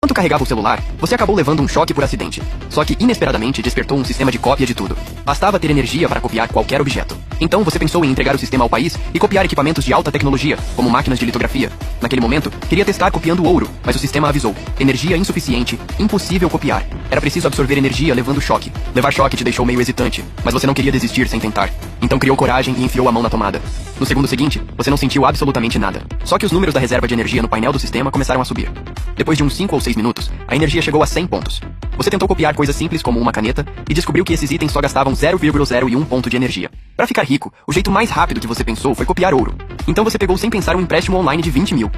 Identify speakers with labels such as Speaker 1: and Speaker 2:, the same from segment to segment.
Speaker 1: Enquanto carregava o celular, você acabou levando um choque por acidente. Só que inesperadamente despertou um sistema de cópia de tudo. Bastava ter energia para copiar qualquer objeto. Então você pensou em entregar o sistema ao país e copiar equipamentos de alta tecnologia, como máquinas de litografia. Naquele momento, queria testar copiando ouro, mas o sistema avisou: energia insuficiente, impossível copiar. Era preciso absorver energia levando choque. Levar choque te deixou meio hesitante, mas você não queria desistir sem tentar. Então criou coragem e enfiou a mão na tomada. No segundo seguinte, você não sentiu absolutamente nada. Só que os números da reserva de energia no painel do sistema começaram a subir. Depois de uns 5 ou 6 minutos, a energia chegou a 100 pontos. Você tentou copiar coisas simples como uma caneta e descobriu que esses itens só gastavam 0,01 ponto de energia. Para ficar rico, o jeito mais rápido que você pensou foi copiar ouro. Então você pegou sem pensar um empréstimo online de 20 mil.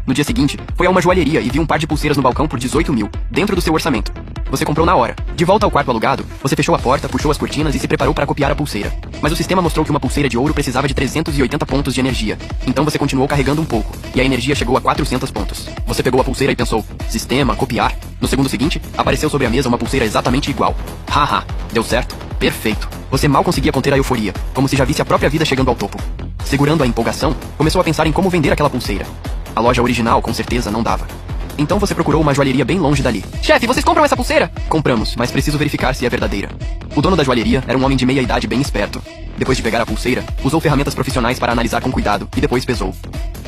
Speaker 1: No dia seguinte, foi a uma joalheria e viu um par de pulseiras no balcão por 18 mil, dentro do seu orçamento. Você comprou na hora. De volta ao quarto alugado, você fechou a porta, puxou as cortinas e se preparou para copiar a pulseira. Mas o sistema mostrou que uma pulseira de ouro precisava de 380 pontos de energia. Então você continuou carregando um pouco, e a energia chegou a 400 pontos. Você pegou a pulseira e pensou: sistema, copiar. No segundo seguinte, apareceu sobre a mesa uma pulseira exatamente igual. Haha, deu certo. Perfeito. Você mal conseguia conter a euforia, como se já visse a própria vida chegando ao topo. Segurando a empolgação, começou a pensar em como vender aquela pulseira. A loja original, com certeza, não dava. Então você procurou uma joalheria bem longe dali. Chefe, vocês compram essa pulseira? Compramos, mas preciso verificar se é verdadeira. O dono da joalheria era um homem de meia idade bem esperto. Depois de pegar a pulseira, usou ferramentas profissionais para analisar com cuidado e depois pesou.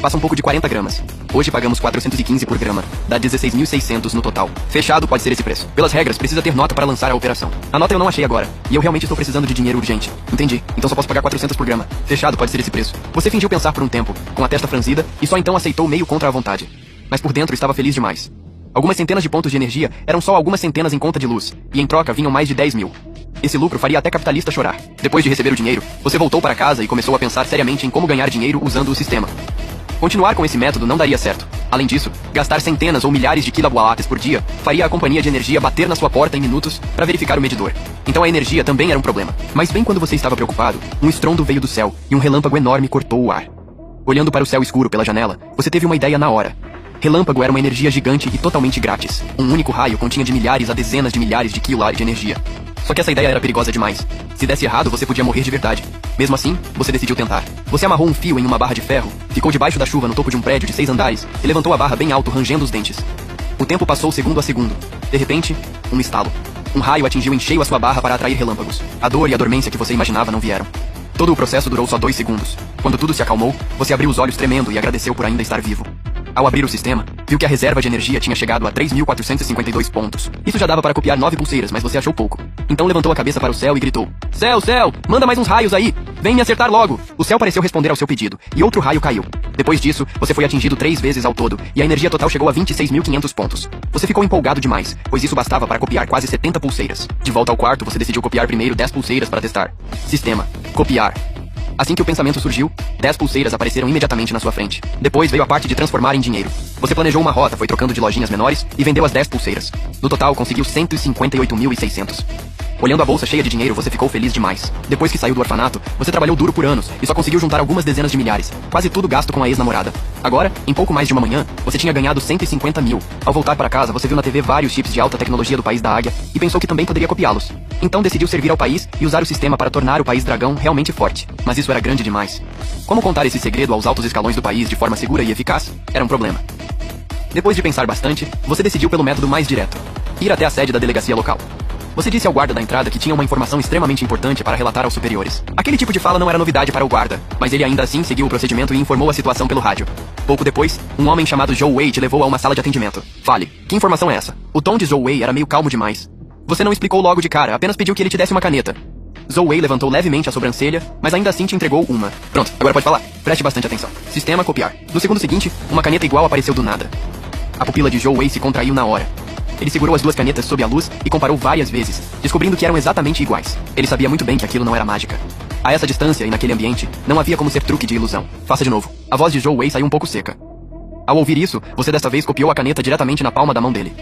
Speaker 1: Passa um pouco de 40 gramas. Hoje pagamos 415 por grama. Dá 16.600 no total. Fechado pode ser esse preço. Pelas regras, precisa ter nota para lançar a operação. A nota eu não achei agora. E eu realmente estou precisando de dinheiro urgente. Entendi. Então só posso pagar 400 por grama. Fechado pode ser esse preço. Você fingiu pensar por um tempo, com a testa franzida, e só então aceitou meio contra a vontade. Mas por dentro estava feliz demais. Algumas centenas de pontos de energia eram só algumas centenas em conta de luz, e em troca vinham mais de 10 mil. Esse lucro faria até capitalista chorar. Depois de receber o dinheiro, você voltou para casa e começou a pensar seriamente em como ganhar dinheiro usando o sistema. Continuar com esse método não daria certo. Além disso, gastar centenas ou milhares de quilowatts por dia faria a companhia de energia bater na sua porta em minutos para verificar o medidor. Então a energia também era um problema. Mas bem quando você estava preocupado, um estrondo veio do céu e um relâmpago enorme cortou o ar. Olhando para o céu escuro pela janela, você teve uma ideia na hora. Relâmpago era uma energia gigante e totalmente grátis. Um único raio continha de milhares a dezenas de milhares de quilos de energia. Só que essa ideia era perigosa demais. Se desse errado, você podia morrer de verdade. Mesmo assim, você decidiu tentar. Você amarrou um fio em uma barra de ferro, ficou debaixo da chuva no topo de um prédio de 6 andares e levantou a barra bem alto, rangendo os dentes. O tempo passou segundo a segundo. De repente, um estalo. Um raio atingiu em cheio a sua barra para atrair relâmpagos. A dor e a dormência que você imaginava não vieram. Todo o processo durou só 2 segundos. Quando tudo se acalmou, você abriu os olhos tremendo e agradeceu por ainda estar vivo. Ao abrir o sistema, viu que a reserva de energia tinha chegado a 3.452 pontos. Isso já dava para copiar 9 pulseiras, mas você achou pouco. Então levantou a cabeça para o céu e gritou: Céu, céu, manda mais uns raios aí! Vem me acertar logo! O céu pareceu responder ao seu pedido, e outro raio caiu. Depois disso, você foi atingido 3 vezes ao todo, e a energia total chegou a 26.500 pontos. Você ficou empolgado demais, pois isso bastava para copiar quase 70 pulseiras. De volta ao quarto, você decidiu copiar primeiro 10 pulseiras para testar. Sistema. Copiar. Assim que o pensamento surgiu, 10 pulseiras apareceram imediatamente na sua frente. Depois veio a parte de transformar em dinheiro. Você planejou uma rota, foi trocando de lojinhas menores e vendeu as 10 pulseiras. No total, conseguiu 158.600. Olhando a bolsa cheia de dinheiro, você ficou feliz demais. Depois que saiu do orfanato, você trabalhou duro por anos e só conseguiu juntar algumas dezenas de milhares, quase tudo gasto com a ex-namorada. Agora, em pouco mais de uma manhã, você tinha ganhado 150 mil. Ao voltar para casa, você viu na TV vários chips de alta tecnologia do país da Águia e pensou que também poderia copiá-los. Então decidiu servir ao país e usar o sistema para tornar o país dragão realmente forte. Mas isso era grande demais. Como contar esse segredo aos altos escalões do país de forma segura e eficaz? Era um problema. Depois de pensar bastante, você decidiu pelo método mais direto: ir até a sede da delegacia local. Você disse ao guarda da entrada que tinha uma informação extremamente importante para relatar aos superiores. Aquele tipo de fala não era novidade para o guarda, mas ele ainda assim seguiu o procedimento e informou a situação pelo rádio. Pouco depois, um homem chamado Joe Wei te levou a uma sala de atendimento. Fale, que informação é essa? O tom de Joe Wei era meio calmo demais. Você não explicou logo de cara, apenas pediu que ele te desse uma caneta. Joe Wei levantou levemente a sobrancelha, mas ainda assim te entregou uma. Pronto, agora pode falar. Preste bastante atenção. Sistema copiar. No segundo seguinte, uma caneta igual apareceu do nada. A pupila de Joe Wei se contraiu na hora. Ele segurou as duas canetas sob a luz e comparou várias vezes, descobrindo que eram exatamente iguais. Ele sabia muito bem que aquilo não era mágica. A essa distância e naquele ambiente, não havia como ser truque de ilusão. Faça de novo. A voz de Joe Wei saiu um pouco seca. Ao ouvir isso, você desta vez copiou a caneta diretamente na palma da mão dele.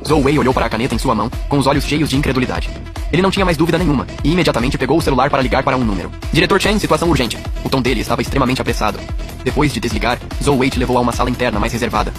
Speaker 1: Joe Wei olhou para a caneta em sua mão, com os olhos cheios de incredulidade. Ele não tinha mais dúvida nenhuma, e imediatamente pegou o celular para ligar para um número. Diretor Chen, situação urgente. O tom dele estava extremamente apressado. Depois de desligar, Joe Wei te levou a uma sala interna mais reservada.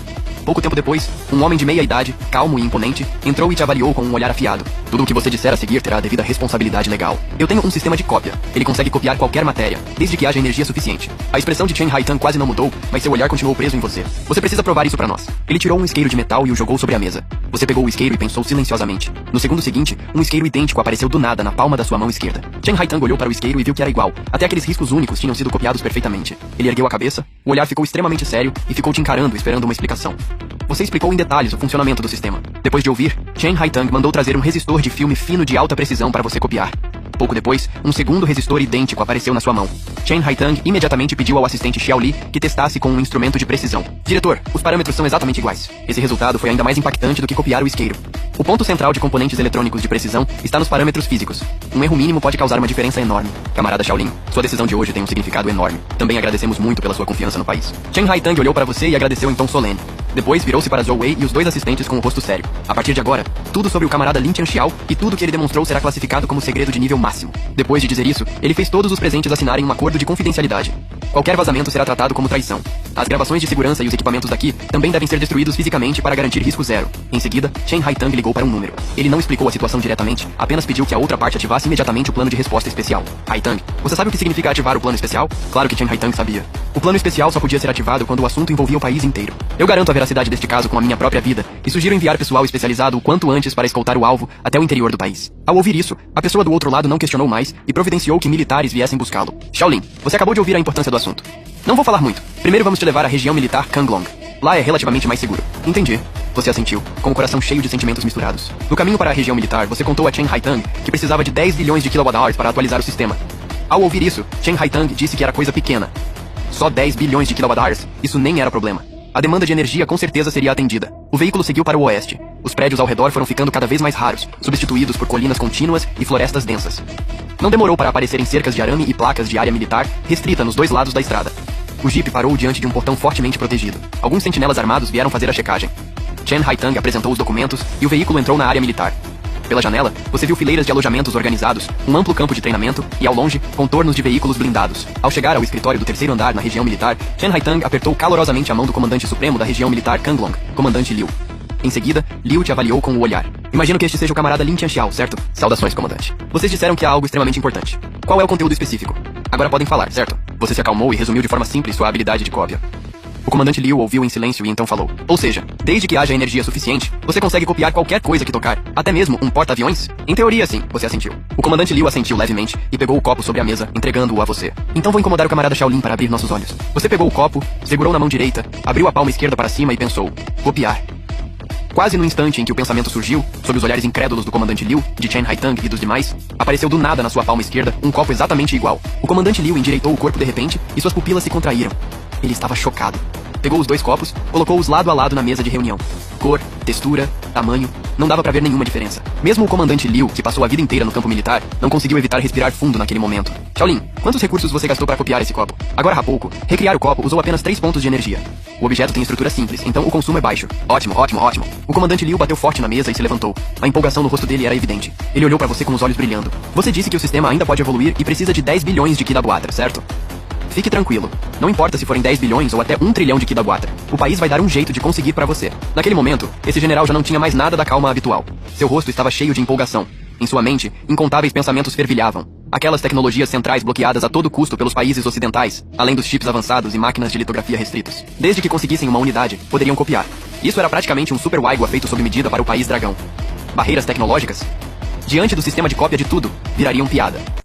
Speaker 1: Pouco tempo depois, um homem de meia idade, calmo e imponente, entrou e te avaliou com um olhar afiado. Tudo o que você disser a seguir terá a devida responsabilidade legal. Eu tenho um sistema de cópia. Ele consegue copiar qualquer matéria, desde que haja energia suficiente. A expressão de Chen Haitang quase não mudou, mas seu olhar continuou preso em você. Você precisa provar isso pra nós. Ele tirou um isqueiro de metal e o jogou sobre a mesa. Você pegou o isqueiro e pensou silenciosamente. No segundo seguinte, um isqueiro idêntico apareceu do nada na palma da sua mão esquerda. Chen Haitang olhou para o isqueiro e viu que era igual. Até aqueles riscos únicos tinham sido copiados perfeitamente. Ele ergueu a cabeça, o olhar ficou extremamente sério e ficou te encarando, esperando uma explicação. Você explicou em detalhes o funcionamento do sistema. Depois de ouvir, Chen Haitang mandou trazer um resistor de filme fino de alta precisão para você copiar. Pouco depois, um segundo resistor idêntico apareceu na sua mão. Chen Haitang imediatamente pediu ao assistente Xiao Li que testasse com um instrumento de precisão. Diretor, os parâmetros são exatamente iguais. Esse resultado foi ainda mais impactante do que copiar o isqueiro. O ponto central de componentes eletrônicos de precisão está nos parâmetros físicos. Um erro mínimo pode causar uma diferença enorme. Camarada Shaolin, sua decisão de hoje tem um significado enorme. Também agradecemos muito pela sua confiança no país. Chen Haitang olhou para você e agradeceu em tom solene. Depois virou-se para Zhou Wei e os dois assistentes com o rosto sério. A partir de agora, tudo sobre o camarada Lin Tianxiao e tudo que ele demonstrou será classificado como segredo de nível máximo. Depois de dizer isso, ele fez todos os presentes assinarem um acordo de confidencialidade. Qualquer vazamento será tratado como traição. As gravações de segurança e os equipamentos daqui também devem ser destruídos fisicamente para garantir risco zero. Em seguida, Chen Haitang ligou para um número. Ele não explicou a situação diretamente, apenas pediu que a outra parte ativasse imediatamente o plano de resposta especial. Haitang, você sabe o que significa ativar o plano especial? Claro que Chen Haitang sabia. O plano especial só podia ser ativado quando o assunto envolvia o país inteiro. Eu garanto a veracidade deste caso com a minha própria vida e sugiro enviar pessoal especializado o quanto antes para escoltar o alvo até o interior do país. Ao ouvir isso, a pessoa do outro lado não questionou mais e providenciou que militares viessem buscá-lo. Shaolin, você acabou de ouvir a importância do assunto. Não vou falar muito. Primeiro vamos te levar à região militar Kanglong. Lá é relativamente mais seguro. Entendi. Você assentiu, com o coração cheio de sentimentos misturados. No caminho para a região militar, você contou a Chen Haitang que precisava de 10 bilhões de kWh para atualizar o sistema. Ao ouvir isso, Chen Haitang disse que era coisa pequena. Só 10 bilhões de kWh? Isso nem era problema. A demanda de energia com certeza seria atendida. O veículo seguiu para o oeste. Os prédios ao redor foram ficando cada vez mais raros, substituídos por colinas contínuas e florestas densas. Não demorou para aparecerem cercas de arame e placas de área militar restrita nos dois lados da estrada. O jipe parou diante de um portão fortemente protegido. Alguns sentinelas armados vieram fazer a checagem. Chen Haitang apresentou os documentos e o veículo entrou na área militar. Pela janela, você viu fileiras de alojamentos organizados, um amplo campo de treinamento e, ao longe, contornos de veículos blindados. Ao chegar ao escritório do terceiro andar na região militar, Chen Haitang apertou calorosamente a mão do comandante supremo da região militar Kanglong, comandante Liu. Em seguida, Liu te avaliou com o olhar. Imagino que este seja o camarada Lin Tianxiao, certo? Saudações, comandante. Vocês disseram que há algo extremamente importante. Qual é o conteúdo específico? Agora podem falar, certo? Você se acalmou e resumiu de forma simples sua habilidade de cópia. O comandante Liu ouviu em silêncio e então falou. Ou seja, desde que haja energia suficiente, você consegue copiar qualquer coisa que tocar, até mesmo um porta-aviões? Em teoria, sim, você assentiu. O comandante Liu assentiu levemente e pegou o copo sobre a mesa, entregando-o a você. Então vou incomodar o camarada Shaolin para abrir nossos olhos. Você pegou o copo, segurou na mão direita, abriu a palma esquerda para cima e pensou. Copiar. Quase no instante em que o pensamento surgiu, sob os olhares incrédulos do comandante Liu, de Chen Haitang e dos demais, apareceu do nada na sua palma esquerda um copo exatamente igual. O comandante Liu endireitou o corpo de repente e suas pupilas se contraíram. Ele estava chocado. Pegou os dois copos, colocou-os lado a lado na mesa de reunião. Cor, textura, tamanho, não dava pra ver nenhuma diferença. Mesmo o comandante Liu, que passou a vida inteira no campo militar, não conseguiu evitar respirar fundo naquele momento. Shaolin, quantos recursos você gastou para copiar esse copo? Agora há pouco, recriar o copo usou apenas 3 pontos de energia. O objeto tem estrutura simples, então o consumo é baixo. Ótimo, ótimo, ótimo. O comandante Liu bateu forte na mesa e se levantou. A empolgação no rosto dele era evidente. Ele olhou pra você com os olhos brilhando. Você disse que o sistema ainda pode evoluir e precisa de 10 bilhões de kWh, certo? Fique tranquilo. Não importa se forem 10 bilhões ou até 1 trilhão de kWh. O país vai dar um jeito de conseguir pra você. Naquele momento, esse general já não tinha mais nada da calma habitual. Seu rosto estava cheio de empolgação. Em sua mente, incontáveis pensamentos fervilhavam. Aquelas tecnologias centrais bloqueadas a todo custo pelos países ocidentais, além dos chips avançados e máquinas de litografia restritos. Desde que conseguissem uma unidade, poderiam copiar. Isso era praticamente um super Waigua feito sob medida para o país dragão. Barreiras tecnológicas? Diante do sistema de cópia de tudo, virariam piada.